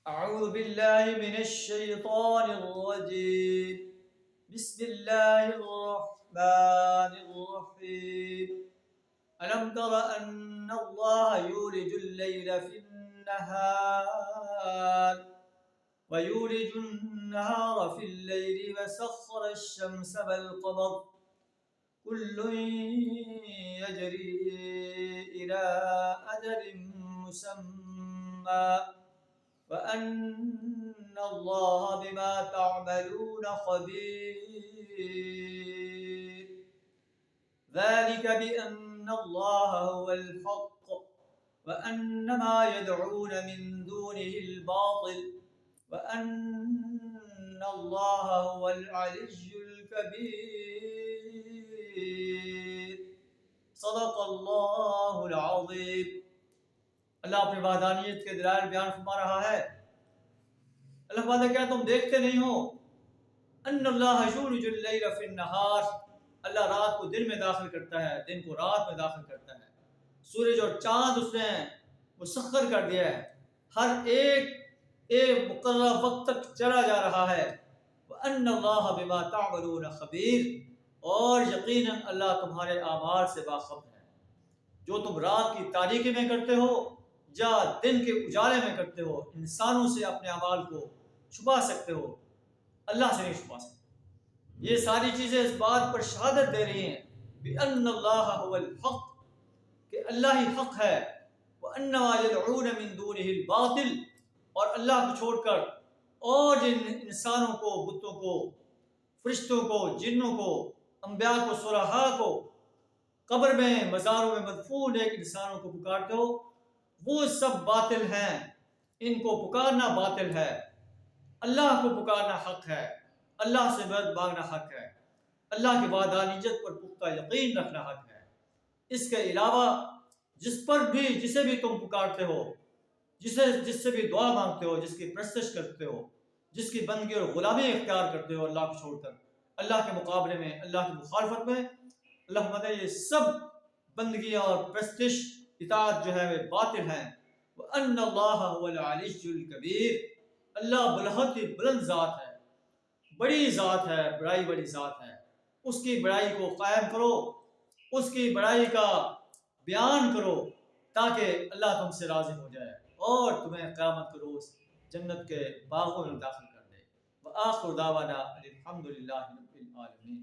أعوذ بالله من الشيطان الرجيم بسم الله الرحمن الرحيم ألم تر أن الله يولج الليل في النهار ويولج النهار في الليل وسخر الشمس والقمر كل يجري إلى أجل مسمى وأن الله بما تعملون خبير ذلك بأن الله هو الحق وأن ما يدعون من دونه الباطل وأن الله هو العلي الكبير صدق اللہ العظیم۔ اللہ اپنی وحدانیت کے دلائل بیان فرما رہا ہے۔ اللہ تعالیٰ کیا تم دیکھتے نہیں ہو ان اللہ یولج اللیل فی النہار، اللہ رات کو دن میں داخل کرتا ہے، دن کو رات میں داخل کرتا ہے، سورج اور چاند اس نے مسخر کر دیا ہے، ہر ایک مقررہ وقت تک چلا جا رہا ہے۔ وَأَنَّ اللَّهَ بِمَا تَعْمَلُونَ خَبِيرٌ، اور یقیناً اللہ تمہارے اعمال سے باخبر ہے، جو تم رات کی تاریکی میں کرتے ہو یا دن کے اجالے میں کرتے ہو۔ انسانوں سے اپنے اعمال کو چھپا سکتے ہو، اللہ سے نہیں چھپا سکتے۔ یہ ساری چیزیں اس بات پر شہادت دے رہی ہیں بِأَنَّ اللَّهَ هُوَ الْحَقُّ، کہ اللہ ہی حق ہے، وَأَنَّ مَا يَدْعُونَ مِن دُونِهِ الْبَاطِلُ، اور اللہ کو چھوڑ کر اور جن انسانوں کو، بتوں کو، فرشتوں کو، جنوں کو، انبیاء کو، صلحاء کو قبر میں، مزاروں میں مدفون ایک انسانوں کو پکارتے ہو، وہ سب باطل ہیں، ان کو پکارنا باطل ہے۔ اللہ کو پکارنا حق ہے، اللہ سے مدد مانگنا حق ہے، اللہ کی وحدانیت پر پختہ یقین رکھنا حق ہے۔ اس کے علاوہ جسے بھی تم پکارتے ہو، جس سے بھی دعا مانگتے ہو، جس کی پرستش کرتے ہو، جس کی بندگی اور غلامی اختیار کرتے ہو اللہ کو چھوڑ کر، اللہ کے مقابلے میں، اللہ کی مخالفت میں، اللہ فرماتا ہے یہ سب بندگیاں اور پرستش، اطاعت جو ہے وہ باطل ہیں۔ وَأَنَّ اللَّهَ هُوَ الْعَلِيُّ الْكَبِيرُ، اللہ بہت ہی بلند ذات ہے، بڑی ذات ہے، بڑائی والی ذات ہے۔ اس کی بڑائی کو قائم کرو، اس کی بڑائی کا بیان کرو، تاکہ اللہ تم سے راضی ہو جائے اور تمہیں قیامت کے روز جنت کے باغوں میں داخل کر دے۔ وآخر دعوانا الحمد للہ رب العالمین۔